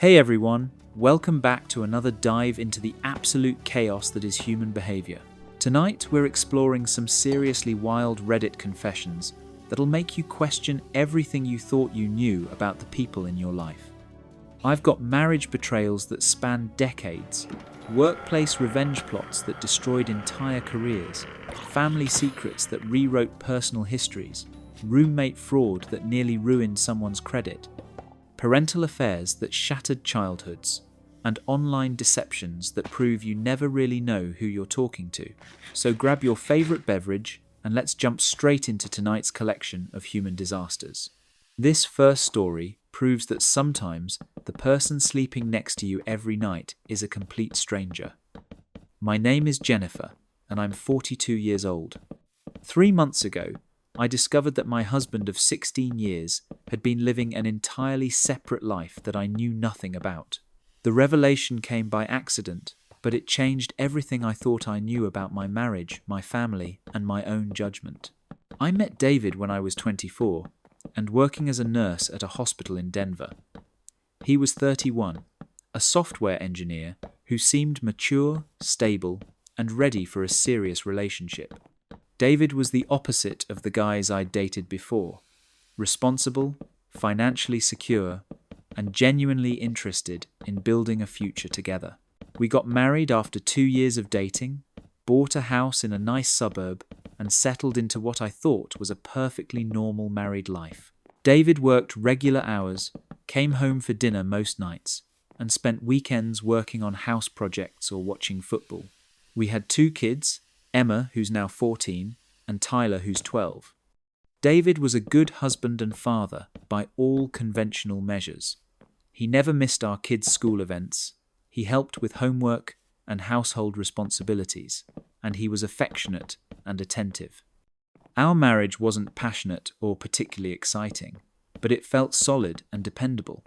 Hey everyone, welcome back to another dive into the absolute chaos that is human behavior. Tonight we're exploring some seriously wild Reddit confessions that'll make you question everything you thought you knew about the people in your life. I've got marriage betrayals that span decades, workplace revenge plots that destroyed entire careers, family secrets that rewrote personal histories, roommate fraud that nearly ruined someone's credit, parental affairs that shattered childhoods, and online deceptions that prove you never really know who you're talking to. So grab your favourite beverage and let's jump straight into tonight's collection of human disasters. This first story proves that sometimes the person sleeping next to you every night is a complete stranger. My name is Jennifer, and I'm 42 years old. 3 months ago, I discovered that my husband of 16 years had been living an entirely separate life that I knew nothing about. The revelation came by accident, but it changed everything I thought I knew about my marriage, my family, and my own judgment. I met David when I was 24 and working as a nurse at a hospital in Denver. He was 31, a software engineer who seemed mature, stable, and ready for a serious relationship. David was the opposite of the guys I'd dated before: responsible, financially secure, and genuinely interested in building a future together. We got married after 2 years of dating, bought a house in a nice suburb, and settled into what I thought was a perfectly normal married life. David worked regular hours, came home for dinner most nights, and spent weekends working on house projects or watching football. We had 2 kids, Emma, who's now 14, and Tyler, who's 12. David was a good husband and father by all conventional measures. He never missed our kids' school events, he helped with homework and household responsibilities, and he was affectionate and attentive. Our marriage wasn't passionate or particularly exciting, but it felt solid and dependable.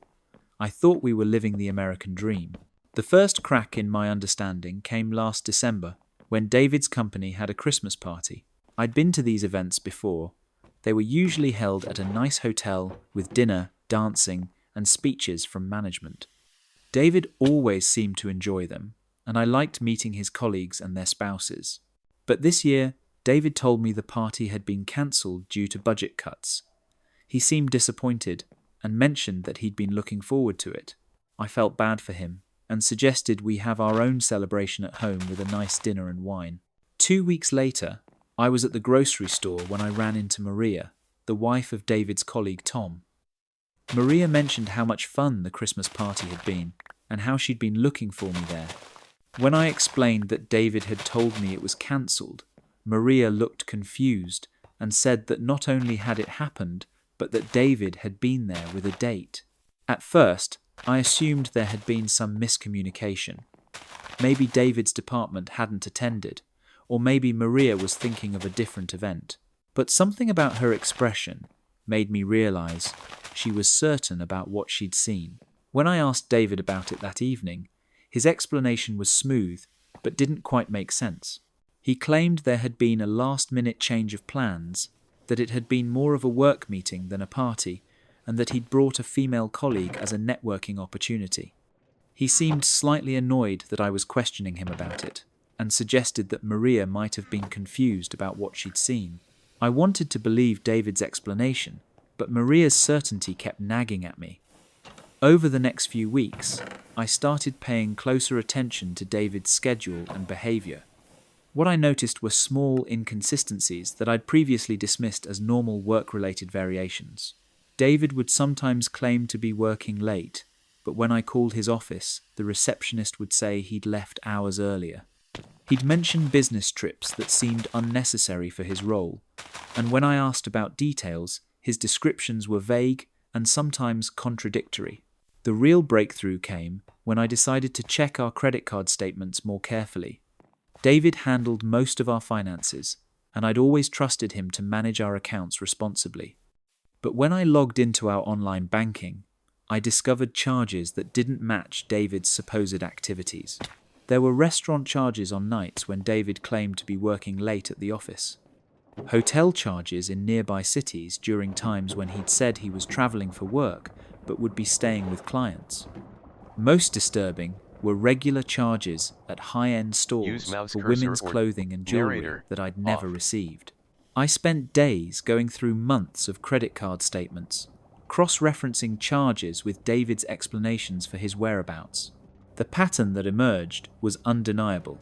I thought we were living the American dream. The first crack in my understanding came last December, when David's company had a Christmas party. I'd been to these events before. They were usually held at a nice hotel with dinner, dancing, and speeches from management. David always seemed to enjoy them, and I liked meeting his colleagues and their spouses. But this year, David told me the party had been cancelled due to budget cuts. He seemed disappointed and mentioned that he'd been looking forward to it. I felt bad for him and suggested we have our own celebration at home with a nice dinner and wine. 2 weeks later, I was at the grocery store when I ran into Maria, the wife of David's colleague Tom. Maria mentioned how much fun the Christmas party had been and how she'd been looking for me there. When I explained that David had told me it was cancelled, Maria looked confused and said that not only had it happened, but that David had been there with a date. At first, I assumed there had been some miscommunication. Maybe David's department hadn't attended, or maybe Maria was thinking of a different event. But something about her expression made me realize she was certain about what she'd seen. When I asked David about it that evening, his explanation was smooth, but didn't quite make sense. He claimed there had been a last-minute change of plans, that it had been more of a work meeting than a party, and that he'd brought a female colleague as a networking opportunity. He seemed slightly annoyed that I was questioning him about it, and suggested that Maria might have been confused about what she'd seen. I wanted to believe David's explanation, but Maria's certainty kept nagging at me. Over the next few weeks, I started paying closer attention to David's schedule and behavior. What I noticed were small inconsistencies that I'd previously dismissed as normal work-related variations. David would sometimes claim to be working late, but when I called his office, the receptionist would say he'd left hours earlier. He'd mention business trips that seemed unnecessary for his role, and when I asked about details, his descriptions were vague and sometimes contradictory. The real breakthrough came when I decided to check our credit card statements more carefully. David handled most of our finances, and I'd always trusted him to manage our accounts responsibly. But when I logged into our online banking, I discovered charges that didn't match David's supposed activities. There were restaurant charges on nights when David claimed to be working late at the office, hotel charges in nearby cities during times when he'd said he was traveling for work but would be staying with clients, Most disturbing were regular charges at high-end stores for women's clothing and jewelry that I'd never received. I spent days going through months of credit card statements, cross-referencing charges with David's explanations for his whereabouts. The pattern that emerged was undeniable.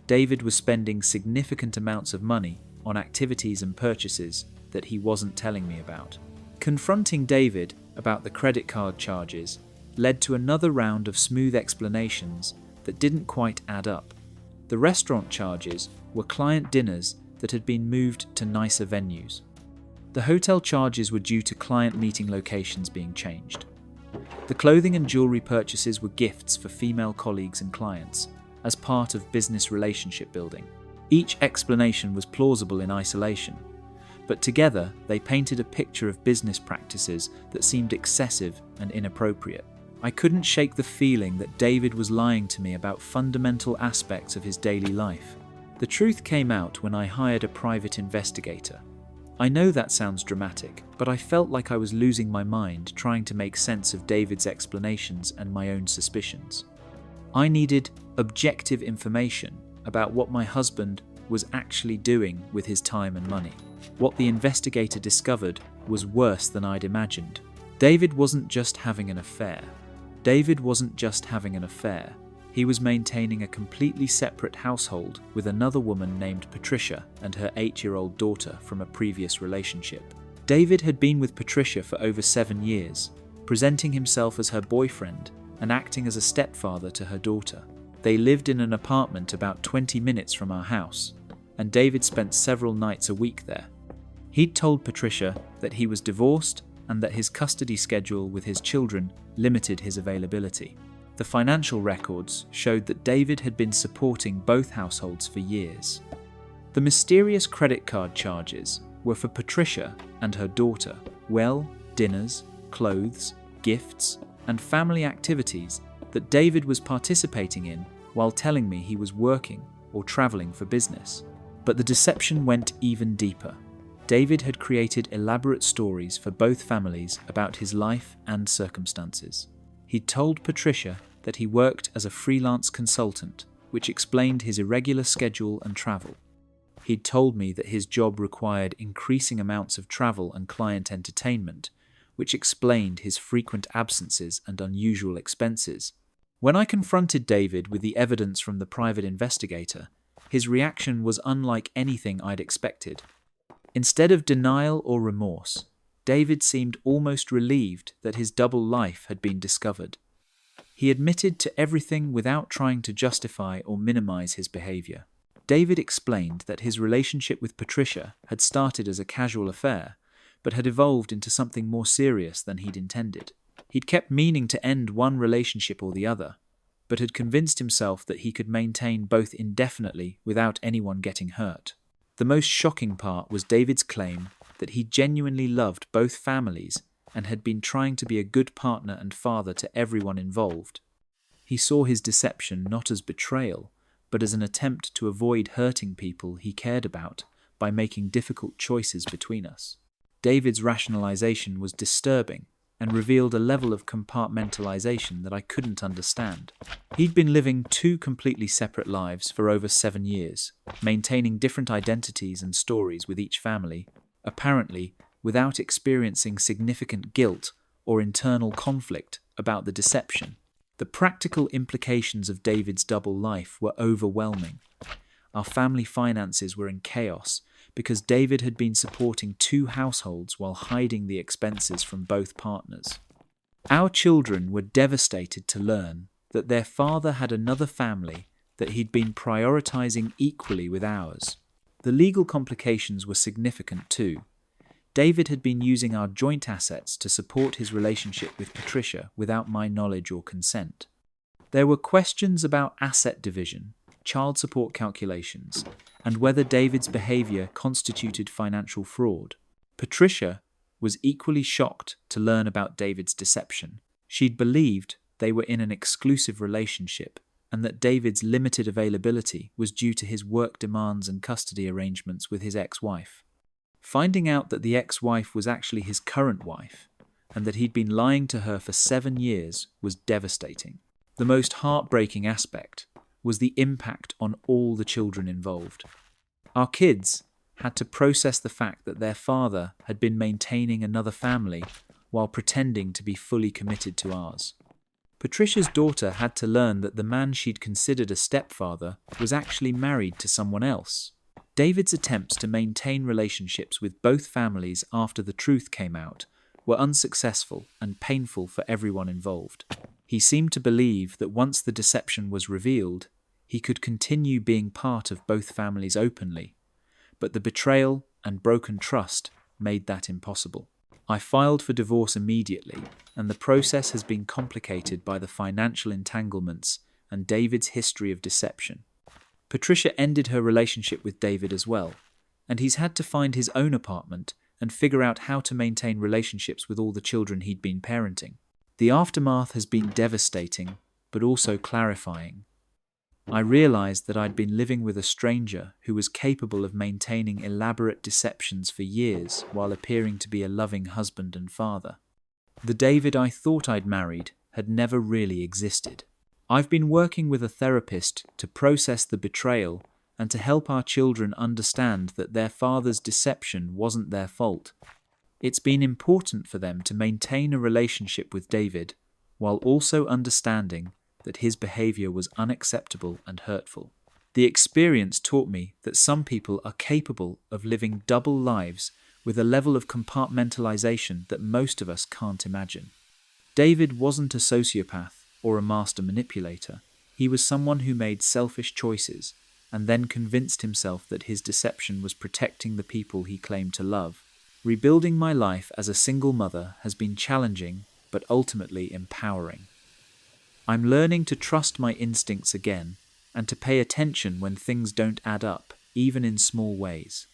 David was spending significant amounts of money on activities and purchases that he wasn't telling me about. Confronting David about the credit card charges led to another round of smooth explanations that didn't quite add up. The restaurant charges were client dinners that had been moved to nicer venues. The hotel charges were due to client meeting locations being changed. The clothing and jewelry purchases were gifts for female colleagues and clients as part of business relationship building. Each explanation was plausible in isolation, but together they painted a picture of business practices that seemed excessive and inappropriate. I couldn't shake the feeling that David was lying to me about fundamental aspects of his daily life. The truth came out when I hired a private investigator. I know that sounds dramatic, but I felt like I was losing my mind trying to make sense of David's explanations and my own suspicions. I needed objective information about what my husband was actually doing with his time and money. What the investigator discovered was worse than I'd imagined. David wasn't just having an affair. He was maintaining a completely separate household with another woman named Patricia and her 8-year-old daughter from a previous relationship. David had been with Patricia for over 7 years, presenting himself as her boyfriend and acting as a stepfather to her daughter. They lived in an apartment about 20 minutes from our house, and David spent several nights a week there. He'd told Patricia that he was divorced and that his custody schedule with his children limited his availability. The financial records showed that David had been supporting both households for years. The mysterious credit card charges were for Patricia and her daughter. Dinners, clothes, gifts, and family activities that David was participating in while telling me he was working or traveling for business. But the deception went even deeper. David had created elaborate stories for both families about his life and circumstances. He'd told Patricia that he worked as a freelance consultant, which explained his irregular schedule and travel. He'd told me that his job required increasing amounts of travel and client entertainment, which explained his frequent absences and unusual expenses. When I confronted David with the evidence from the private investigator, his reaction was unlike anything I'd expected. Instead of denial or remorse, David seemed almost relieved that his double life had been discovered. He admitted to everything without trying to justify or minimize his behavior. David explained that his relationship with Patricia had started as a casual affair, but had evolved into something more serious than he'd intended. He'd kept meaning to end one relationship or the other, but had convinced himself that he could maintain both indefinitely without anyone getting hurt. The most shocking part was David's claim that he genuinely loved both families and had been trying to be a good partner and father to everyone involved. He saw his deception not as betrayal, but as an attempt to avoid hurting people he cared about by making difficult choices between us. David's rationalization was disturbing and revealed a level of compartmentalization that I couldn't understand. He'd been living 2 completely separate lives for over 7 years, maintaining different identities and stories with each family, apparently without experiencing significant guilt or internal conflict about the deception. The practical implications of David's double life were overwhelming. Our family finances were in chaos because David had been supporting 2 households while hiding the expenses from both partners. Our children were devastated to learn that their father had another family that he'd been prioritizing equally with ours. The legal complications were significant too. David had been using our joint assets to support his relationship with Patricia without my knowledge or consent. There were questions about asset division, child support calculations, and whether David's behavior constituted financial fraud. Patricia was equally shocked to learn about David's deception. She'd believed they were in an exclusive relationship and that David's limited availability was due to his work demands and custody arrangements with his ex-wife. Finding out that the ex-wife was actually his current wife and that he'd been lying to her for 7 years was devastating. The most heartbreaking aspect was the impact on all the children involved. Our kids had to process the fact that their father had been maintaining another family while pretending to be fully committed to ours. Patricia's daughter had to learn that the man she'd considered a stepfather was actually married to someone else. David's attempts to maintain relationships with both families after the truth came out were unsuccessful and painful for everyone involved. He seemed to believe that once the deception was revealed, he could continue being part of both families openly, but the betrayal and broken trust made that impossible. I filed for divorce immediately, and the process has been complicated by the financial entanglements and David's history of deception. Patricia ended her relationship with David as well, and he's had to find his own apartment and figure out how to maintain relationships with all the children he'd been parenting. The aftermath has been devastating, but also clarifying. I realized that I'd been living with a stranger who was capable of maintaining elaborate deceptions for years while appearing to be a loving husband and father. The David I thought I'd married had never really existed. I've been working with a therapist to process the betrayal and to help our children understand that their father's deception wasn't their fault. It's been important for them to maintain a relationship with David while also understanding that his behavior was unacceptable and hurtful. The experience taught me that some people are capable of living double lives with a level of compartmentalization that most of us can't imagine. David wasn't a sociopath or a master manipulator. He was someone who made selfish choices and then convinced himself that his deception was protecting the people he claimed to love. Rebuilding my life as a single mother has been challenging, but ultimately empowering. I'm learning to trust my instincts again and to pay attention when things don't add up, even in small ways.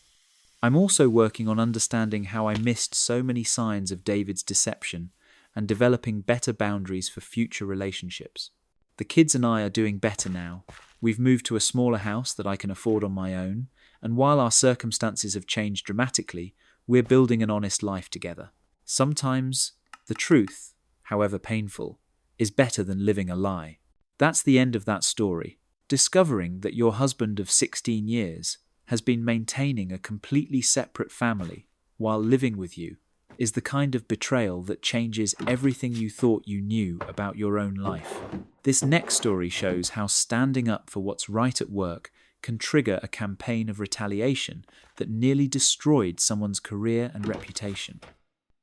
I'm also working on understanding how I missed so many signs of David's deception and developing better boundaries for future relationships. The kids and I are doing better now. We've moved to a smaller house that I can afford on my own, and while our circumstances have changed dramatically, we're building an honest life together. Sometimes the truth, however painful, is better than living a lie. That's the end of that story. Discovering that your husband of 16 years has been maintaining a completely separate family while living with you is the kind of betrayal that changes everything you thought you knew about your own life. This next story shows how standing up for what's right at work can trigger a campaign of retaliation that nearly destroyed someone's career and reputation.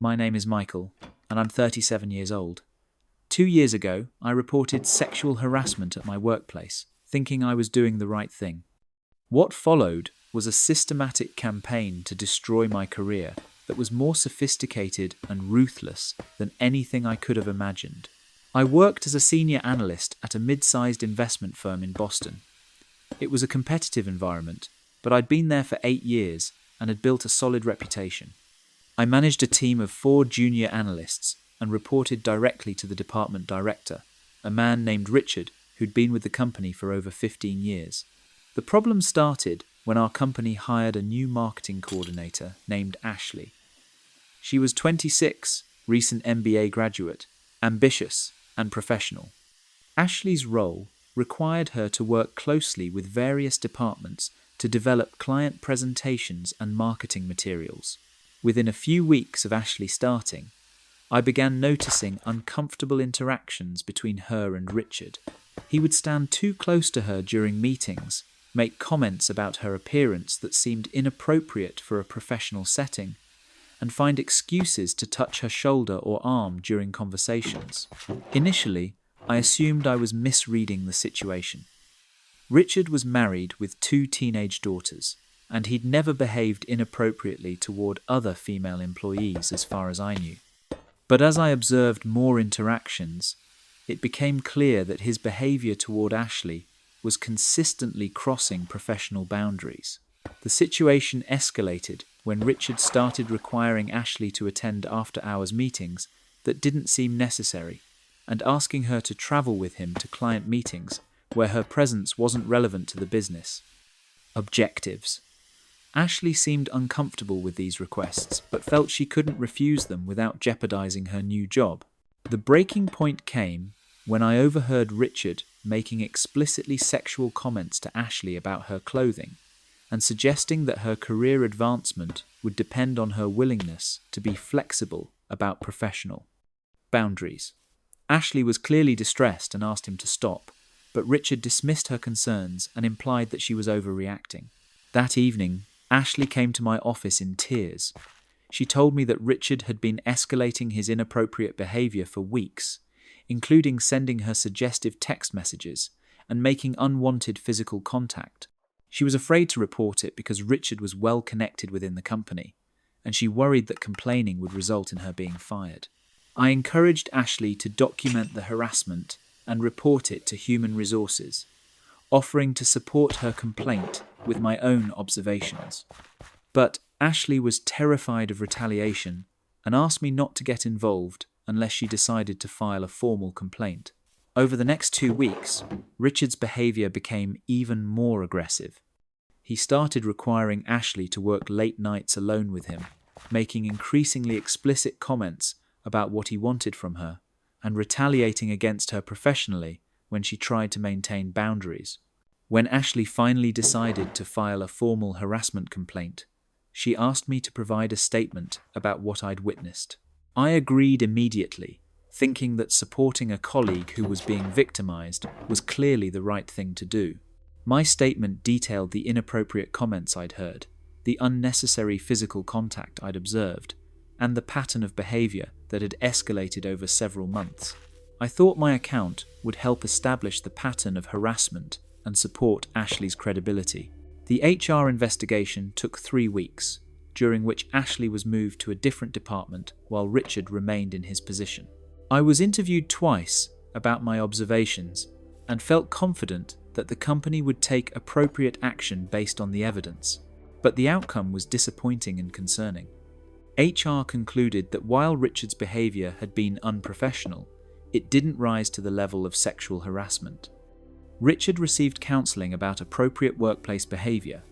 My name is Michael, and I'm 37 years old. 2 years ago, I reported sexual harassment at my workplace, thinking I was doing the right thing. What followed was a systematic campaign to destroy my career that was more sophisticated and ruthless than anything I could have imagined. I worked as a senior analyst at a mid-sized investment firm in Boston. It was a competitive environment, but I'd been there for 8 years and had built a solid reputation. I managed a team of 4 junior analysts and reported directly to the department director, a man named Richard who'd been with the company for over 15 years. The problem started when our company hired a new marketing coordinator named Ashley. She was 26, recent MBA graduate, ambitious and professional. Ashley's role required her to work closely with various departments to develop client presentations and marketing materials. Within a few weeks of Ashley starting, I began noticing uncomfortable interactions between her and Richard. He would stand too close to her during meetings, make comments about her appearance that seemed inappropriate for a professional setting, and find excuses to touch her shoulder or arm during conversations. Initially, I assumed I was misreading the situation. Richard was married with 2 teenage daughters, and he'd never behaved inappropriately toward other female employees as far as I knew. But as I observed more interactions, it became clear that his behavior toward Ashley was consistently crossing professional boundaries. The situation escalated when Richard started requiring Ashley to attend after-hours meetings that didn't seem necessary, and asking her to travel with him to client meetings where her presence wasn't relevant to the business. Objectives. Ashley seemed uncomfortable with these requests, but felt she couldn't refuse them without jeopardizing her new job. The breaking point came when I overheard Richard making explicitly sexual comments to Ashley about her clothing and suggesting that her career advancement would depend on her willingness to be flexible about professional boundaries. Ashley was clearly distressed and asked him to stop, but Richard dismissed her concerns and implied that she was overreacting. That evening, Ashley came to my office in tears. She told me that Richard had been escalating his inappropriate behavior for weeks, including sending her suggestive text messages and making unwanted physical contact. She was afraid to report it because Richard was well connected within the company, and she worried that complaining would result in her being fired. I encouraged Ashley to document the harassment and report it to Human Resources, offering to support her complaint with my own observations. But Ashley was terrified of retaliation and asked me not to get involved unless she decided to file a formal complaint. Over the next 2 weeks, Richard's behavior became even more aggressive. He started requiring Ashley to work late nights alone with him, making increasingly explicit comments about what he wanted from her, and retaliating against her professionally when she tried to maintain boundaries. When Ashley finally decided to file a formal harassment complaint, she asked me to provide a statement about what I'd witnessed. I agreed immediately, thinking that supporting a colleague who was being victimized was clearly the right thing to do. My statement detailed the inappropriate comments I'd heard, the unnecessary physical contact I'd observed, and the pattern of behavior that had escalated over several months. I thought my account would help establish the pattern of harassment and support Ashley's credibility. The HR investigation took 3 weeks, during which Ashley was moved to a different department while Richard remained in his position. I was interviewed twice about my observations and felt confident that the company would take appropriate action based on the evidence, but the outcome was disappointing and concerning. HR concluded that while Richard's behavior had been unprofessional, it didn't rise to the level of sexual harassment. Richard received counseling about appropriate workplace behavior,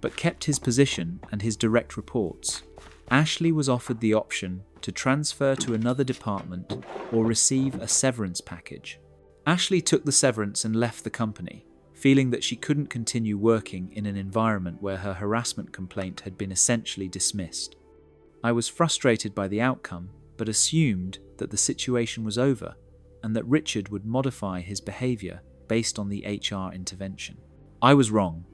but kept his position and his direct reports. Ashley was offered the option to transfer to another department or receive a severance package. Ashley took the severance and left the company, feeling that she couldn't continue working in an environment where her harassment complaint had been essentially dismissed. I was frustrated by the outcome, but assumed that the situation was over and that Richard would modify his behavior based on the HR intervention. I was wrong.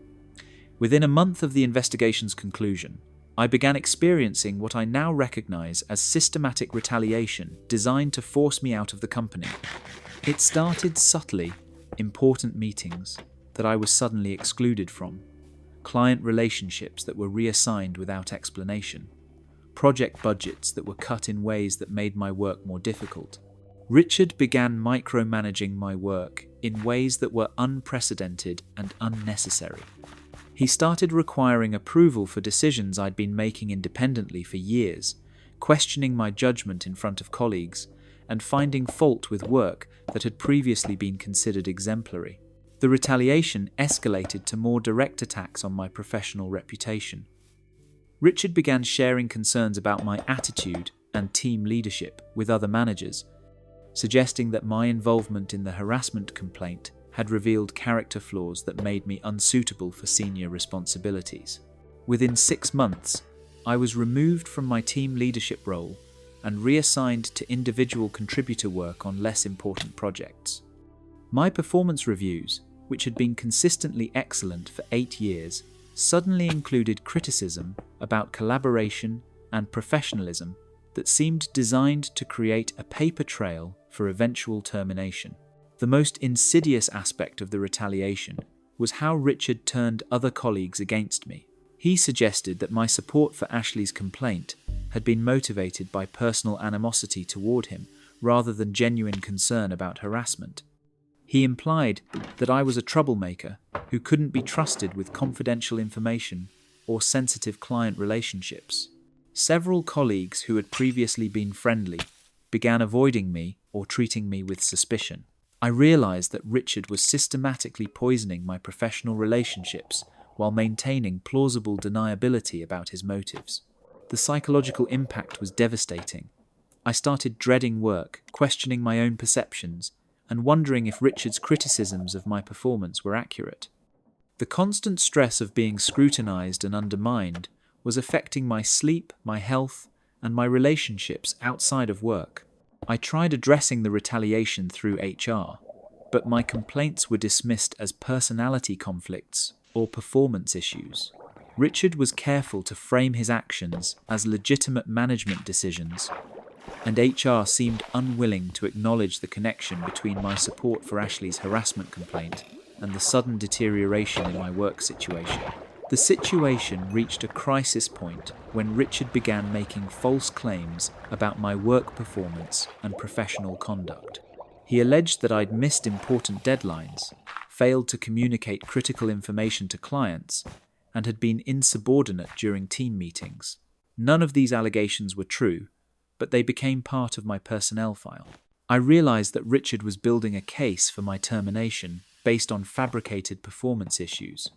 Within a month of the investigation's conclusion, I began experiencing what I now recognize as systematic retaliation designed to force me out of the company. It started subtly: important meetings that I was suddenly excluded from, client relationships that were reassigned without explanation, project budgets that were cut in ways that made my work more difficult. Richard began micromanaging my work in ways that were unprecedented and unnecessary. He started requiring approval for decisions I'd been making independently for years, questioning my judgment in front of colleagues, and finding fault with work that had previously been considered exemplary. The retaliation escalated to more direct attacks on my professional reputation. Richard began sharing concerns about my attitude and team leadership with other managers, suggesting that my involvement in the harassment complaint had revealed character flaws that made me unsuitable for senior responsibilities. Within 6 months, I was removed from my team leadership role and reassigned to individual contributor work on less important projects. My performance reviews, which had been consistently excellent for 8 years, suddenly included criticism about collaboration and professionalism that seemed designed to create a paper trail for eventual termination. The most insidious aspect of the retaliation was how Richard turned other colleagues against me. He suggested that my support for Ashley's complaint had been motivated by personal animosity toward him rather than genuine concern about harassment. He implied that I was a troublemaker who couldn't be trusted with confidential information or sensitive client relationships. Several colleagues who had previously been friendly began avoiding me or treating me with suspicion. I realized that Richard was systematically poisoning my professional relationships while maintaining plausible deniability about his motives. The psychological impact was devastating. I started dreading work, questioning my own perceptions, and wondering if Richard's criticisms of my performance were accurate. The constant stress of being scrutinized and undermined was affecting my sleep, my health, and my relationships outside of work. I tried addressing the retaliation through HR, but my complaints were dismissed as personality conflicts or performance issues. Richard was careful to frame his actions as legitimate management decisions, and HR seemed unwilling to acknowledge the connection between my support for Ashley's harassment complaint and the sudden deterioration in my work situation. The situation reached a crisis point when Richard began making false claims about my work performance and professional conduct. He alleged that I'd missed important deadlines, failed to communicate critical information to clients, and had been insubordinate during team meetings. None of these allegations were true, but they became part of my personnel file. I realized that Richard was building a case for my termination based on fabricated performance issues.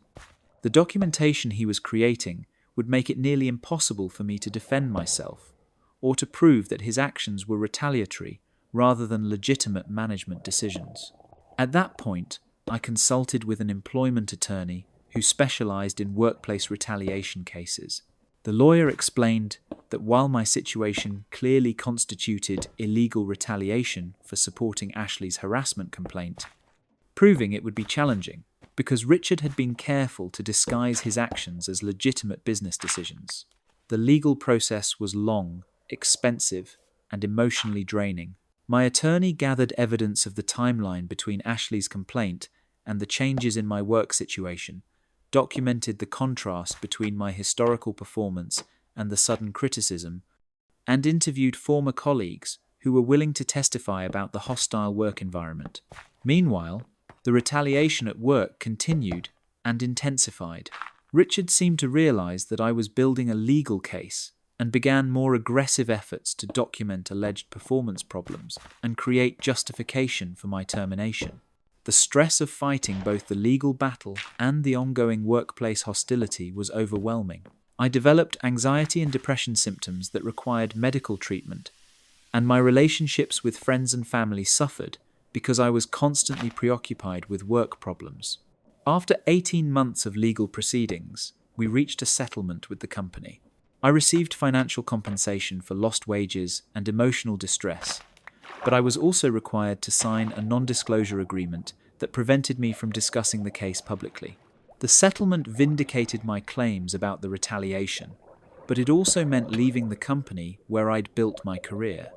The documentation he was creating would make it nearly impossible for me to defend myself, or to prove that his actions were retaliatory rather than legitimate management decisions. At that point, I consulted with an employment attorney who specialized in workplace retaliation cases. The lawyer explained that while my situation clearly constituted illegal retaliation for supporting Ashley's harassment complaint, proving it would be challenging because Richard had been careful to disguise his actions as legitimate business decisions. The legal process was long, expensive, and emotionally draining. My attorney gathered evidence of the timeline between Ashley's complaint and the changes in my work situation, documented the contrast between my historical performance and the sudden criticism, and interviewed former colleagues who were willing to testify about the hostile work environment. Meanwhile, the retaliation at work continued and intensified. Richard seemed to realize that I was building a legal case and began more aggressive efforts to document alleged performance problems and create justification for my termination. The stress of fighting both the legal battle and the ongoing workplace hostility was overwhelming. I developed anxiety and depression symptoms that required medical treatment, and my relationships with friends and family suffered because I was constantly preoccupied with work problems. After 18 months of legal proceedings, we reached a settlement with the company. I received financial compensation for lost wages and emotional distress, but I was also required to sign a non-disclosure agreement that prevented me from discussing the case publicly. The settlement vindicated my claims about the retaliation, but it also meant leaving the company where I'd built my career.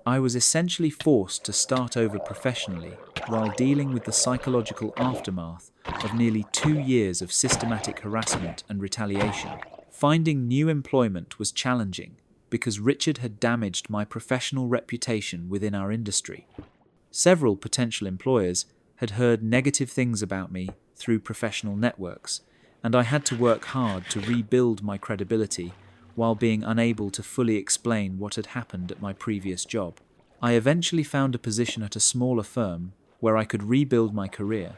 I was essentially forced to start over professionally while dealing with the psychological aftermath of nearly 2 years of systematic harassment and retaliation. Finding new employment was challenging because Richard had damaged my professional reputation within our industry. Several potential employers had heard negative things about me through professional networks, and I had to work hard to rebuild my credibility while being unable to fully explain what had happened at my previous job. I eventually found a position at a smaller firm where I could rebuild my career,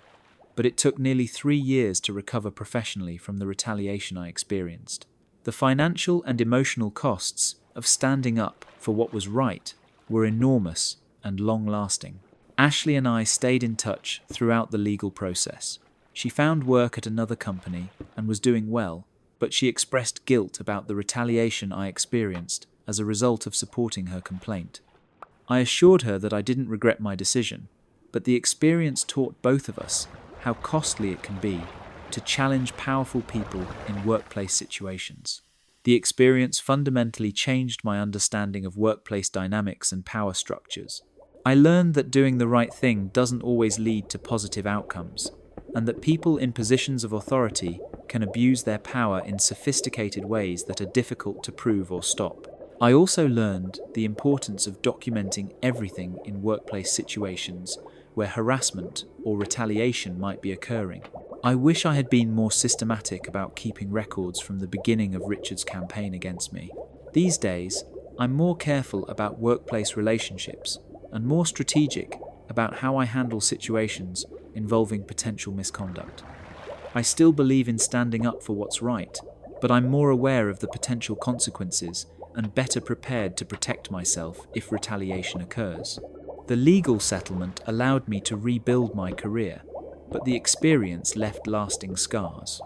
but it took nearly 3 years to recover professionally from the retaliation I experienced. The financial and emotional costs of standing up for what was right were enormous and long-lasting. Ashley and I stayed in touch throughout the legal process. She found work at another company and was doing well, but she expressed guilt about the retaliation I experienced as a result of supporting her complaint. I assured her that I didn't regret my decision, but the experience taught both of us how costly it can be to challenge powerful people in workplace situations. The experience fundamentally changed my understanding of workplace dynamics and power structures. I learned that doing the right thing doesn't always lead to positive outcomes, and that people in positions of authority can abuse their power in sophisticated ways that are difficult to prove or stop. I also learned the importance of documenting everything in workplace situations where harassment or retaliation might be occurring. I wish I had been more systematic about keeping records from the beginning of Richard's campaign against me. These days, I'm more careful about workplace relationships and more strategic about how I handle situations involving potential misconduct. I still believe in standing up for what's right, but I'm more aware of the potential consequences and better prepared to protect myself if retaliation occurs. The legal settlement allowed me to rebuild my career, but the experience left lasting scars.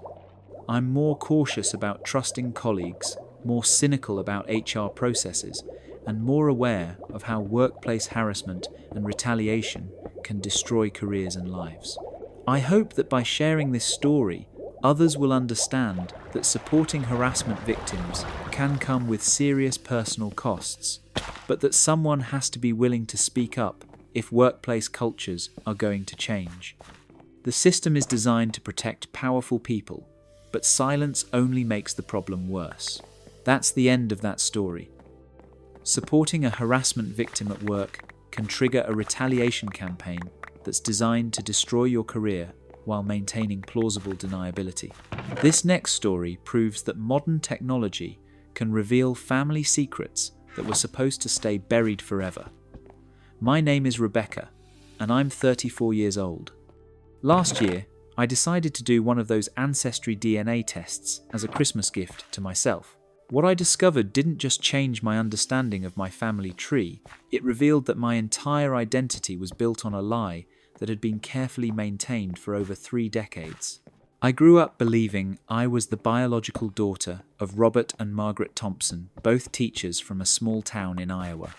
I'm more cautious about trusting colleagues, more cynical about HR processes, and more aware of how workplace harassment and retaliation can destroy careers and lives. I hope that by sharing this story, others will understand that supporting harassment victims can come with serious personal costs, but that someone has to be willing to speak up if workplace cultures are going to change. The system is designed to protect powerful people, but silence only makes the problem worse. That's the end of that story. Supporting a harassment victim at work can trigger a retaliation campaign that's designed to destroy your career while maintaining plausible deniability. This next story proves that modern technology can reveal family secrets that were supposed to stay buried forever. My name is Rebecca, and I'm 34 years old. Last year, I decided to do one of those ancestry DNA tests as a Christmas gift to myself. What I discovered didn't just change my understanding of my family tree, it revealed that my entire identity was built on a lie that had been carefully maintained for over 3 decades. I grew up believing I was the biological daughter of Robert and Margaret Thompson, both teachers from a small town in Iowa.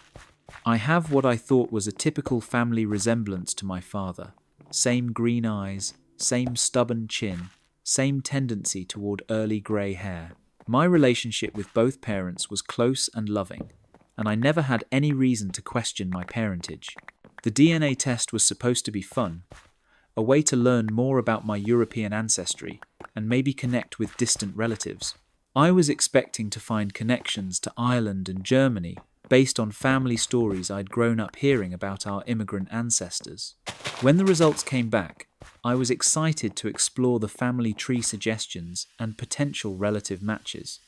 I have what I thought was a typical family resemblance to my father. Same green eyes, same stubborn chin, same tendency toward early grey hair. My relationship with both parents was close and loving, and I never had any reason to question my parentage. The DNA test was supposed to be fun, a way to learn more about my European ancestry and maybe connect with distant relatives. I was expecting to find connections to Ireland and Germany based on family stories I'd grown up hearing about our immigrant ancestors. When the results came back, I was excited to explore the family tree suggestions and potential relative matches.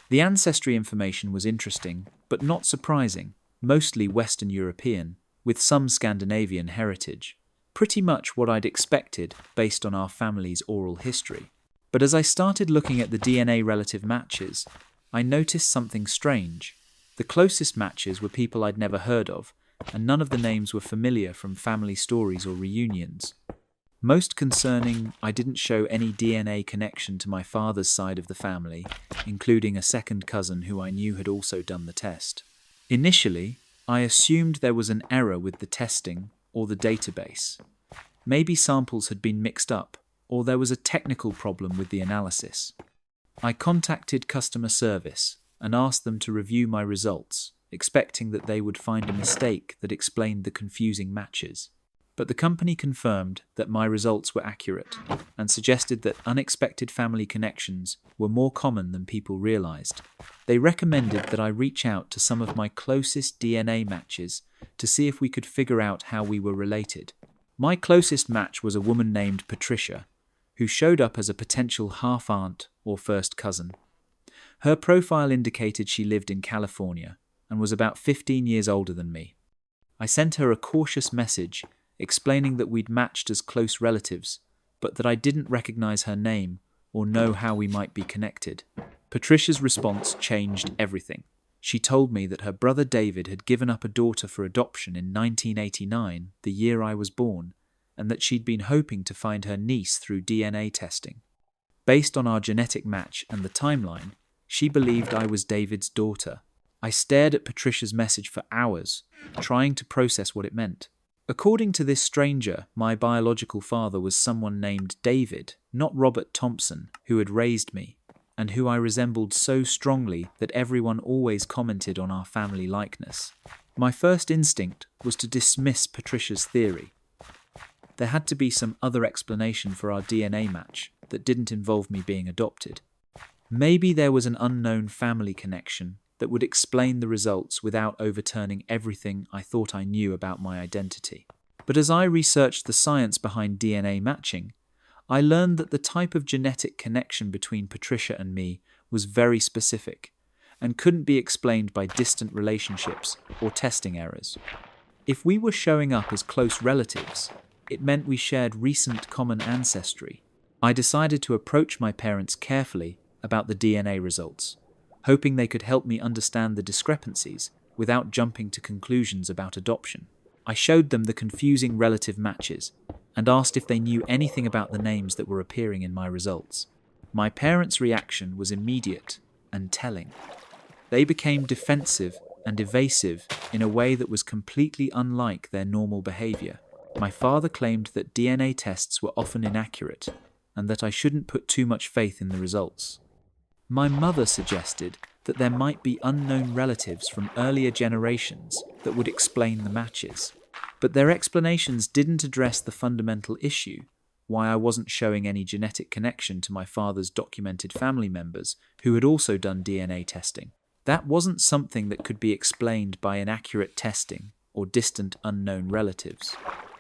The ancestry information was interesting, but not surprising, mostly Western European, with some Scandinavian heritage. Pretty much what I'd expected based on our family's oral history. But as I started looking at the DNA relative matches, I noticed something strange. The closest matches were people I'd never heard of, and none of the names were familiar from family stories or reunions. Most concerning, I didn't show any DNA connection to my father's side of the family, including a second cousin who I knew had also done the test. Initially, I assumed there was an error with the testing or the database. Maybe samples had been mixed up, or there was a technical problem with the analysis. I contacted customer service and asked them to review my results, expecting that they would find a mistake that explained the confusing matches. But the company confirmed that my results were accurate and suggested that unexpected family connections were more common than people realized. They recommended that I reach out to some of my closest DNA matches to see if we could figure out how we were related. My closest match was a woman named Patricia, who showed up as a potential half-aunt or first cousin. Her profile indicated she lived in California and was about 15 years older than me. I sent her a cautious message explaining that we'd matched as close relatives, but that I didn't recognize her name or know how we might be connected. Patricia's response changed everything. She told me that her brother David had given up a daughter for adoption in 1989, the year I was born, and that she'd been hoping to find her niece through DNA testing. Based on our genetic match and the timeline, she believed I was David's daughter. I stared at Patricia's message for hours, trying to process what it meant. According to this stranger, my biological father was someone named David, not Robert Thompson, who had raised me, and who I resembled so strongly that everyone always commented on our family likeness. My first instinct was to dismiss Patricia's theory. There had to be some other explanation for our DNA match that didn't involve me being adopted. Maybe there was an unknown family connection that would explain the results without overturning everything I thought I knew about my identity. But as I researched the science behind DNA matching, I learned that the type of genetic connection between Patricia and me was very specific and couldn't be explained by distant relationships or testing errors. If we were showing up as close relatives, it meant we shared recent common ancestry. I decided to approach my parents carefully about the DNA results, hoping they could help me understand the discrepancies without jumping to conclusions about adoption. I showed them the confusing relative matches and asked if they knew anything about the names that were appearing in my results. My parents' reaction was immediate and telling. They became defensive and evasive in a way that was completely unlike their normal behavior. My father claimed that DNA tests were often inaccurate and that I shouldn't put too much faith in the results. My mother suggested that there might be unknown relatives from earlier generations that would explain the matches. But their explanations didn't address the fundamental issue, why I wasn't showing any genetic connection to my father's documented family members who had also done DNA testing. That wasn't something that could be explained by inaccurate testing or distant unknown relatives.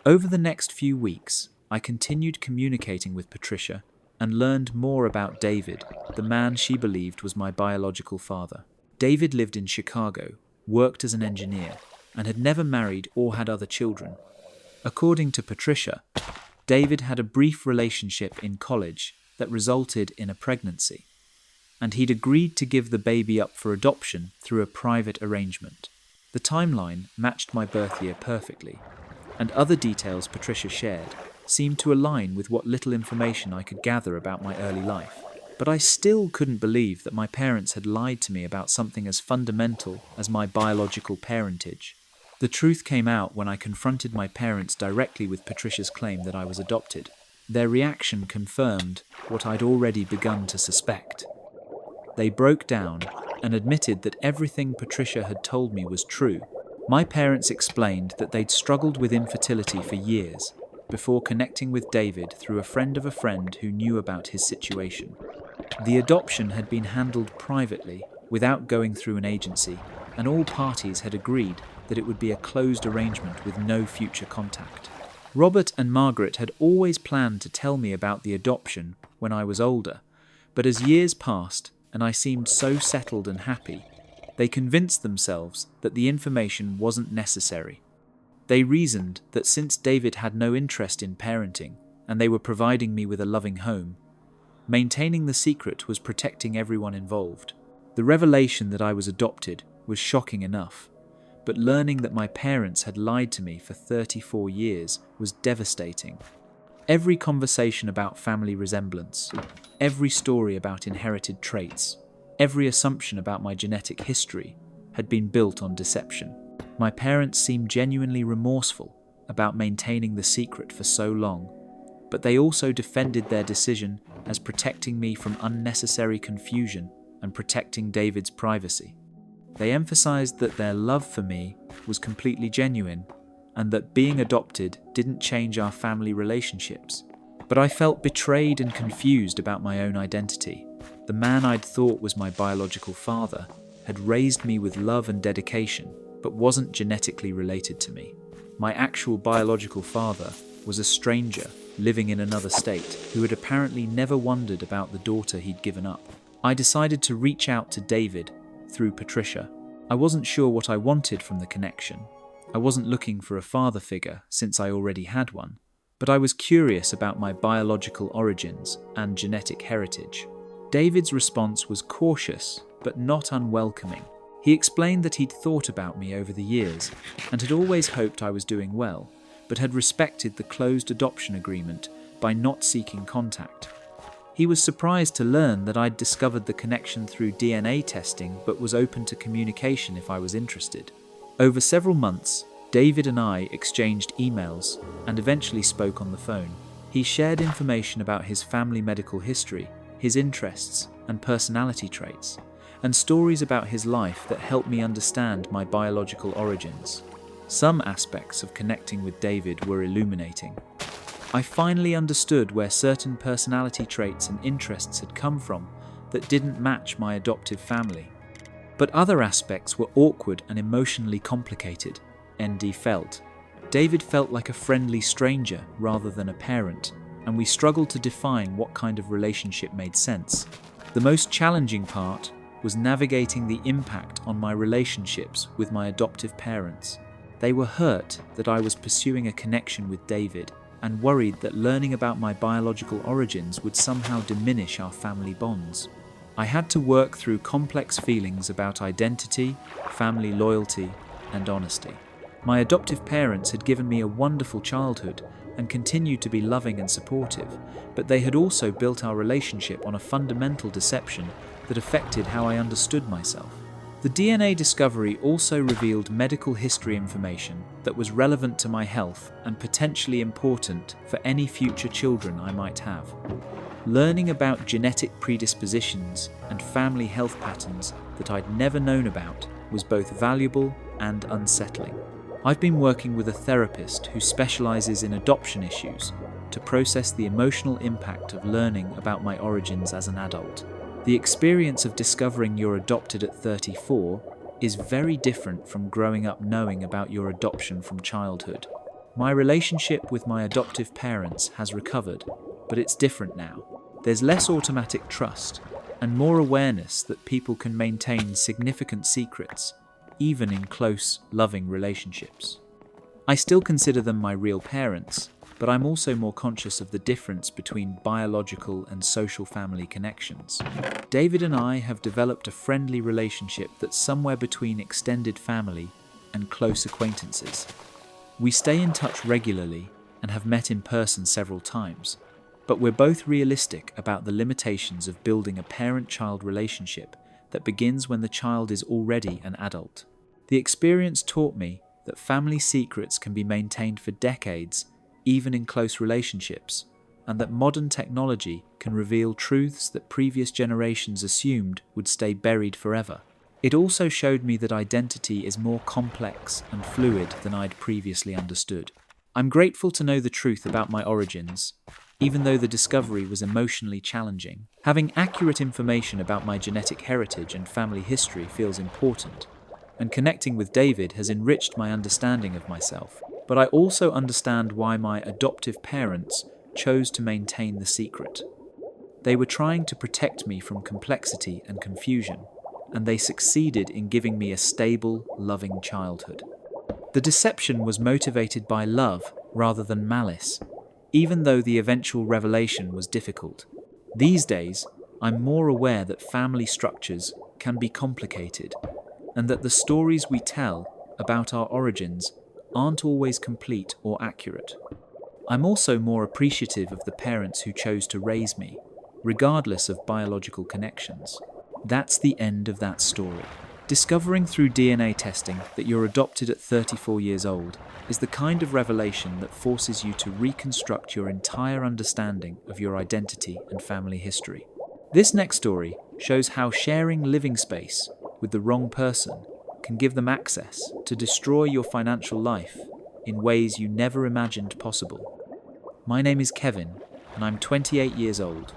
Over the next few weeks, I continued communicating with Patricia and learned more about David, the man she believed was my biological father. David lived in Chicago, worked as an engineer, and had never married or had other children. According to Patricia, David had a brief relationship in college that resulted in a pregnancy, and he'd agreed to give the baby up for adoption through a private arrangement. The timeline matched my birth year perfectly, and other details Patricia shared seemed to align with what little information I could gather about my early life. But I still couldn't believe that my parents had lied to me about something as fundamental as my biological parentage. The truth came out when I confronted my parents directly with Patricia's claim that I was adopted. Their reaction confirmed what I'd already begun to suspect. They broke down and admitted that everything Patricia had told me was true. My parents explained that they'd struggled with infertility for years before connecting with David through a friend of a friend who knew about his situation. The adoption had been handled privately, without going through an agency, and all parties had agreed that it would be a closed arrangement with no future contact. Robert and Margaret had always planned to tell me about the adoption when I was older, but as years passed and I seemed so settled and happy, they convinced themselves that the information wasn't necessary. They reasoned that since David had no interest in parenting and they were providing me with a loving home, maintaining the secret was protecting everyone involved. The revelation that I was adopted was shocking enough, but learning that my parents had lied to me for 34 years was devastating. Every conversation about family resemblance, every story about inherited traits, every assumption about my genetic history had been built on deception. My parents seemed genuinely remorseful about maintaining the secret for so long, but they also defended their decision as protecting me from unnecessary confusion and protecting David's privacy. They emphasized that their love for me was completely genuine and that being adopted didn't change our family relationships. But I felt betrayed and confused about my own identity. The man I'd thought was my biological father had raised me with love and dedication, but wasn't genetically related to me. My actual biological father was a stranger living in another state who had apparently never wondered about the daughter he'd given up. I decided to reach out to David through Patricia. I wasn't sure what I wanted from the connection. I wasn't looking for a father figure since I already had one, but I was curious about my biological origins and genetic heritage. David's response was cautious, but not unwelcoming. He explained that he'd thought about me over the years and had always hoped I was doing well, but had respected the closed adoption agreement by not seeking contact. He was surprised to learn that I'd discovered the connection through DNA testing but was open to communication if I was interested. Over several months, David and I exchanged emails and eventually spoke on the phone. He shared information about his family medical history, his interests and personality traits, and stories about his life that helped me understand my biological origins. Some aspects of connecting with David were illuminating. I finally understood where certain personality traits and interests had come from that didn't match my adoptive family. But other aspects were awkward and emotionally complicated, ND felt. David felt like a friendly stranger rather than a parent, and we struggled to define what kind of relationship made sense. The most challenging part was navigating the impact on my relationships with my adoptive parents. They were hurt that I was pursuing a connection with David and worried that learning about my biological origins would somehow diminish our family bonds. I had to work through complex feelings about identity, family loyalty, and honesty. My adoptive parents had given me a wonderful childhood and continued to be loving and supportive, but they had also built our relationship on a fundamental deception that affected how I understood myself. The DNA discovery also revealed medical history information that was relevant to my health and potentially important for any future children I might have. Learning about genetic predispositions and family health patterns that I'd never known about was both valuable and unsettling. I've been working with a therapist who specializes in adoption issues to process the emotional impact of learning about my origins as an adult. The experience of discovering you're adopted at 34 is very different from growing up knowing about your adoption from childhood. My relationship with my adoptive parents has recovered, but it's different now. There's less automatic trust and more awareness that people can maintain significant secrets, even in close, loving relationships. I still consider them my real parents, but I'm also more conscious of the difference between biological and social family connections. David and I have developed a friendly relationship that's somewhere between extended family and close acquaintances. We stay in touch regularly and have met in person several times, but we're both realistic about the limitations of building a parent-child relationship that begins when the child is already an adult. The experience taught me that family secrets can be maintained for decades, even in close relationships, and that modern technology can reveal truths that previous generations assumed would stay buried forever. It also showed me that identity is more complex and fluid than I'd previously understood. I'm grateful to know the truth about my origins, even though the discovery was emotionally challenging. Having accurate information about my genetic heritage and family history feels important, and connecting with David has enriched my understanding of myself. But I also understand why my adoptive parents chose to maintain the secret. They were trying to protect me from complexity and confusion, and they succeeded in giving me a stable, loving childhood. The deception was motivated by love rather than malice, even though the eventual revelation was difficult. These days, I'm more aware that family structures can be complicated, and that the stories we tell about our origins aren't always complete or accurate. I'm also more appreciative of the parents who chose to raise me, regardless of biological connections. That's the end of that story. Discovering through DNA testing that you're adopted at 34 years old is the kind of revelation that forces you to reconstruct your entire understanding of your identity and family history. This next story shows how sharing living space with the wrong person can give them access to destroy your financial life in ways you never imagined possible. My name is Kevin, and I'm 28 years old.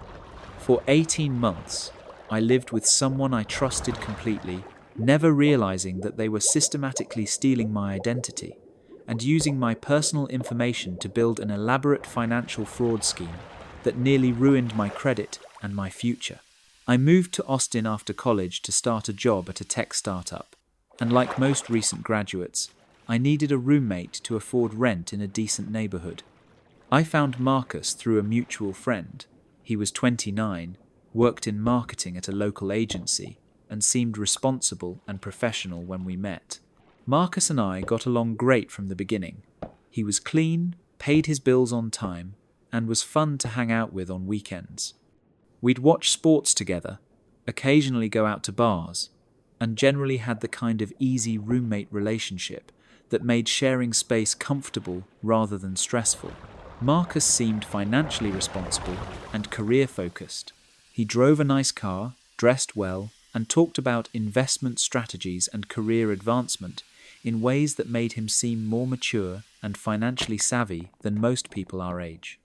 For 18 months, I lived with someone I trusted completely, never realizing that they were systematically stealing my identity and using my personal information to build an elaborate financial fraud scheme that nearly ruined my credit and my future. I moved to Austin after college to start a job at a tech startup, and like most recent graduates, I needed a roommate to afford rent in a decent neighborhood. I found Marcus through a mutual friend. He was 29, worked in marketing at a local agency, and seemed responsible and professional when we met. Marcus and I got along great from the beginning. He was clean, paid his bills on time, and was fun to hang out with on weekends. We'd watch sports together, occasionally go out to bars, and generally had the kind of easy roommate relationship that made sharing space comfortable rather than stressful. Marcus seemed financially responsible and career-focused. He drove a nice car, dressed well, and talked about investment strategies and career advancement in ways that made him seem more mature and financially savvy than most people our age.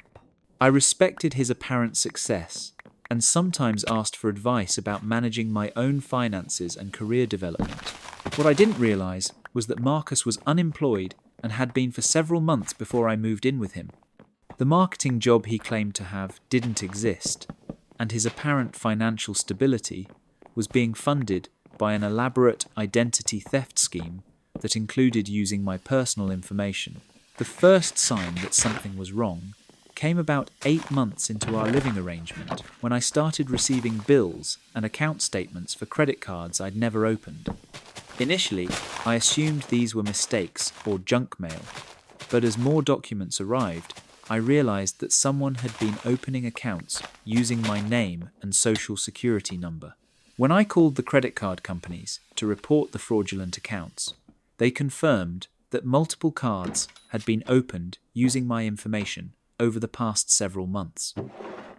I respected his apparent success and sometimes asked for advice about managing my own finances and career development. What I didn't realize was that Marcus was unemployed and had been for several months before I moved in with him. The marketing job he claimed to have didn't exist, and his apparent financial stability was being funded by an elaborate identity theft scheme that included using my personal information. The first sign that something was wrong came about 8 months into our living arrangement, when I started receiving bills and account statements for credit cards I'd never opened. Initially, I assumed these were mistakes or junk mail, but as more documents arrived, I realized that someone had been opening accounts using my name and social security number. When I called the credit card companies to report the fraudulent accounts, they confirmed that multiple cards had been opened using my information over the past several months.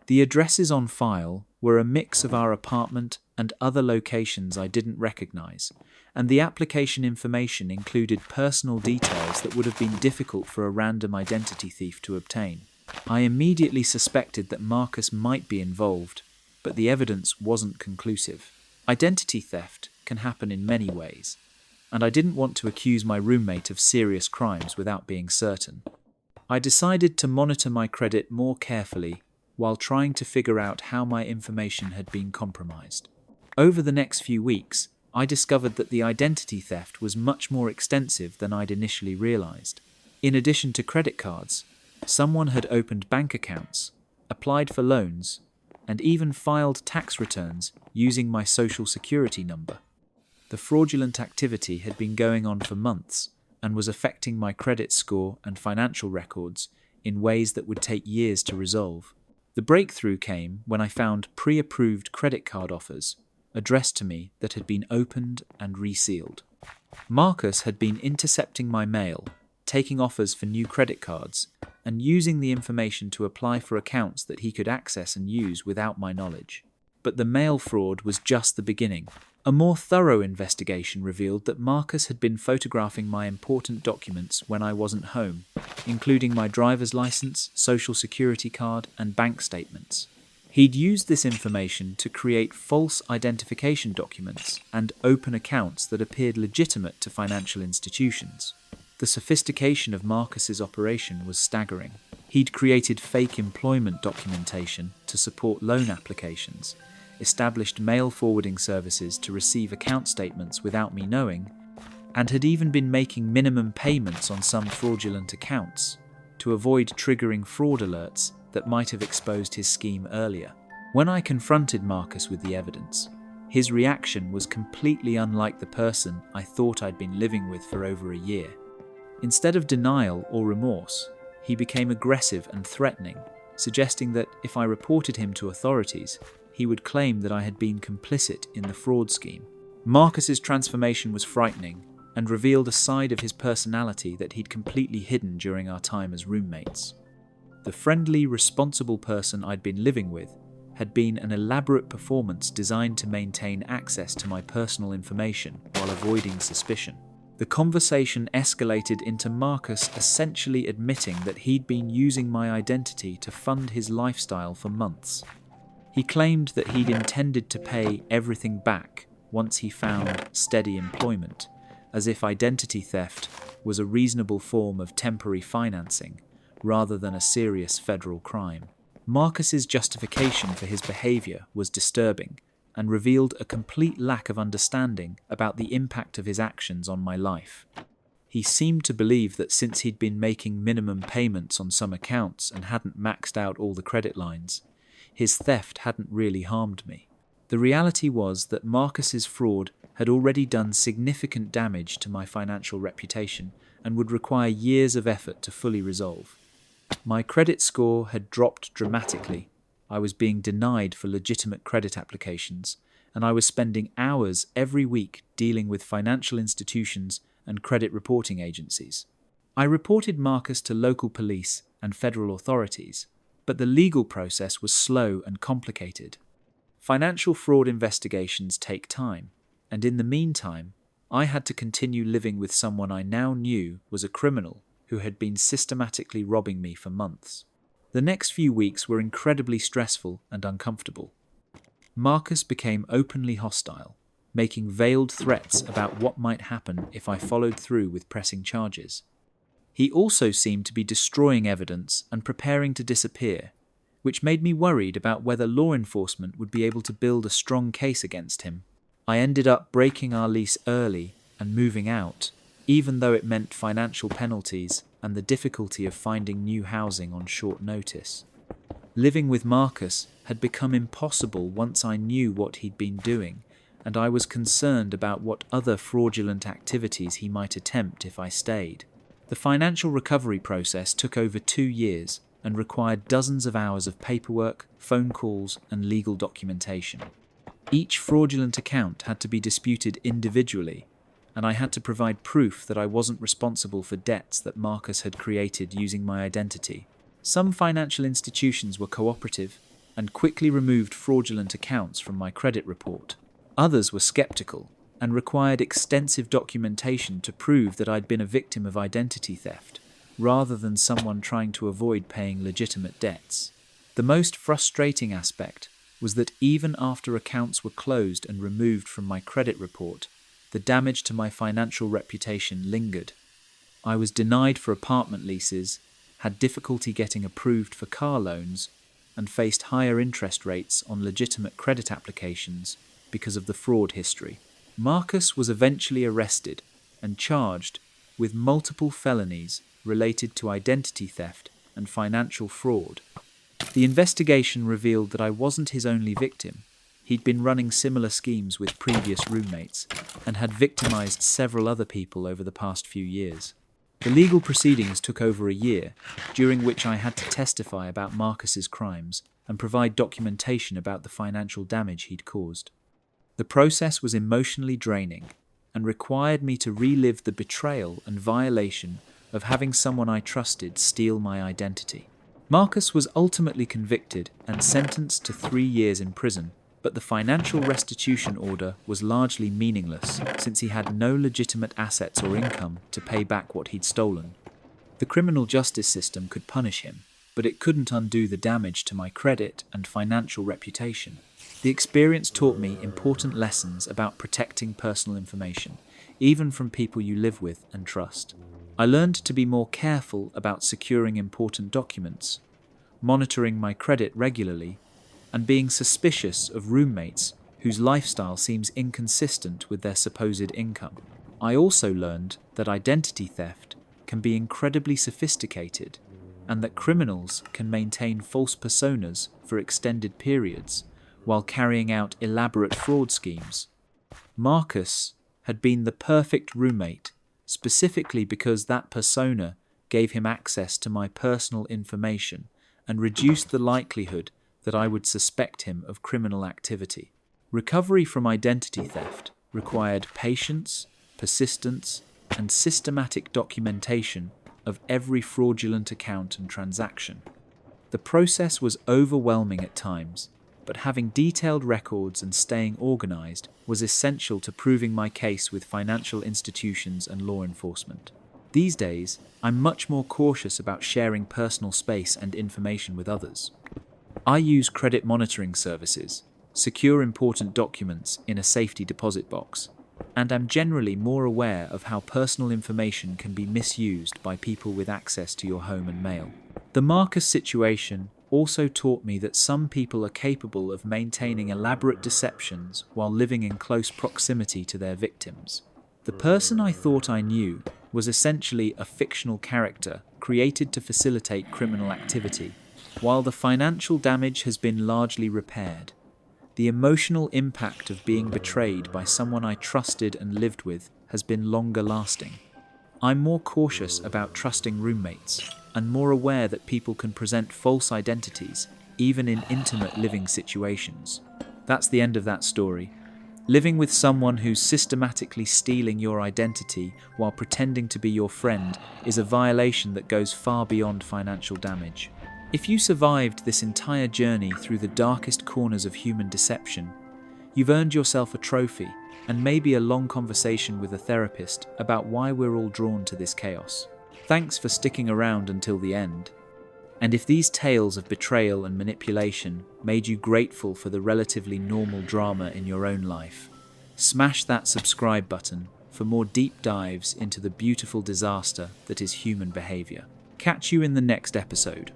The addresses on file were a mix of our apartment and other locations I didn't recognize, and the application information included personal details that would have been difficult for a random identity thief to obtain. I immediately suspected that Marcus might be involved, but the evidence wasn't conclusive. Identity theft can happen in many ways, and I didn't want to accuse my roommate of serious crimes without being certain. I decided to monitor my credit more carefully while trying to figure out how my information had been compromised. Over the next few weeks, I discovered that the identity theft was much more extensive than I'd initially realized. In addition to credit cards, someone had opened bank accounts, applied for loans, and even filed tax returns using my social security number. The fraudulent activity had been going on for months and was affecting my credit score and financial records in ways that would take years to resolve. The breakthrough came when I found pre-approved credit card offers addressed to me that had been opened and resealed. Marcus had been intercepting my mail, taking offers for new credit cards, and using the information to apply for accounts that he could access and use without my knowledge. But the mail fraud was just the beginning. A more thorough investigation revealed that Marcus had been photographing my important documents when I wasn't home, including my driver's license, social security card, and bank statements. He'd used this information to create false identification documents and open accounts that appeared legitimate to financial institutions. The sophistication of Marcus's operation was staggering. He'd created fake employment documentation to support loan applications, established mail forwarding services to receive account statements without me knowing, and had even been making minimum payments on some fraudulent accounts to avoid triggering fraud alerts that might have exposed his scheme earlier. When I confronted Marcus with the evidence, his reaction was completely unlike the person I thought I'd been living with for over a year. Instead of denial or remorse, he became aggressive and threatening, suggesting that if I reported him to authorities, he would claim that I had been complicit in the fraud scheme. Marcus's transformation was frightening and revealed a side of his personality that he'd completely hidden during our time as roommates. The friendly, responsible person I'd been living with had been an elaborate performance designed to maintain access to my personal information while avoiding suspicion. The conversation escalated into Marcus essentially admitting that he'd been using my identity to fund his lifestyle for months. He claimed that he'd intended to pay everything back once he found steady employment, as if identity theft was a reasonable form of temporary financing rather than a serious federal crime. Marcus's justification for his behavior was disturbing and revealed a complete lack of understanding about the impact of his actions on my life. He seemed to believe that since he'd been making minimum payments on some accounts and hadn't maxed out all the credit lines, his theft hadn't really harmed me. The reality was that Marcus's fraud had already done significant damage to my financial reputation and would require years of effort to fully resolve. My credit score had dropped dramatically. I was being denied for legitimate credit applications, and I was spending hours every week dealing with financial institutions and credit reporting agencies. I reported Marcus to local police and federal authorities, but the legal process was slow and complicated. Financial fraud investigations take time, and in the meantime, I had to continue living with someone I now knew was a criminal who had been systematically robbing me for months. The next few weeks were incredibly stressful and uncomfortable. Marcus became openly hostile, making veiled threats about what might happen if I followed through with pressing charges. He also seemed to be destroying evidence and preparing to disappear, which made me worried about whether law enforcement would be able to build a strong case against him. I ended up breaking our lease early and moving out, even though it meant financial penalties and the difficulty of finding new housing on short notice. Living with Marcus had become impossible once I knew what he'd been doing, and I was concerned about what other fraudulent activities he might attempt if I stayed. The financial recovery process took over 2 years and required dozens of hours of paperwork, phone calls, and legal documentation. Each fraudulent account had to be disputed individually, and I had to provide proof that I wasn't responsible for debts that Marcus had created using my identity. Some financial institutions were cooperative and quickly removed fraudulent accounts from my credit report. Others were skeptical and required extensive documentation to prove that I'd been a victim of identity theft, rather than someone trying to avoid paying legitimate debts. The most frustrating aspect was that even after accounts were closed and removed from my credit report, the damage to my financial reputation lingered. I was denied for apartment leases, had difficulty getting approved for car loans, and faced higher interest rates on legitimate credit applications because of the fraud history. Marcus was eventually arrested and charged with multiple felonies related to identity theft and financial fraud. The investigation revealed that I wasn't his only victim. He'd been running similar schemes with previous roommates and had victimized several other people over the past few years. The legal proceedings took over a year, during which I had to testify about Marcus's crimes and provide documentation about the financial damage he'd caused. The process was emotionally draining and required me to relive the betrayal and violation of having someone I trusted steal my identity. Marcus was ultimately convicted and sentenced to 3 years in prison, but the financial restitution order was largely meaningless since he had no legitimate assets or income to pay back what he'd stolen. The criminal justice system could punish him, but it couldn't undo the damage to my credit and financial reputation. The experience taught me important lessons about protecting personal information, even from people you live with and trust. I learned to be more careful about securing important documents, monitoring my credit regularly, and being suspicious of roommates whose lifestyle seems inconsistent with their supposed income. I also learned that identity theft can be incredibly sophisticated and that criminals can maintain false personas for extended periods while carrying out elaborate fraud schemes. Marcus had been the perfect roommate, specifically because that persona gave him access to my personal information and reduced the likelihood that I would suspect him of criminal activity. Recovery from identity theft required patience, persistence, and systematic documentation of every fraudulent account and transaction. The process was overwhelming at times, but having detailed records and staying organized was essential to proving my case with financial institutions and law enforcement. These days, I'm much more cautious about sharing personal space and information with others. I use credit monitoring services, secure important documents in a safety deposit box, and am generally more aware of how personal information can be misused by people with access to your home and mail. The Marcus situation also taught me that some people are capable of maintaining elaborate deceptions while living in close proximity to their victims. The person I thought I knew was essentially a fictional character created to facilitate criminal activity. While the financial damage has been largely repaired, the emotional impact of being betrayed by someone I trusted and lived with has been longer lasting. I'm more cautious about trusting roommates and more aware that people can present false identities, even in intimate living situations. That's the end of that story. Living with someone who's systematically stealing your identity while pretending to be your friend is a violation that goes far beyond financial damage. If you survived this entire journey through the darkest corners of human deception, you've earned yourself a trophy and maybe a long conversation with a therapist about why we're all drawn to this chaos. Thanks for sticking around until the end. And if these tales of betrayal and manipulation made you grateful for the relatively normal drama in your own life, smash that subscribe button for more deep dives into the beautiful disaster that is human behavior. Catch you in the next episode.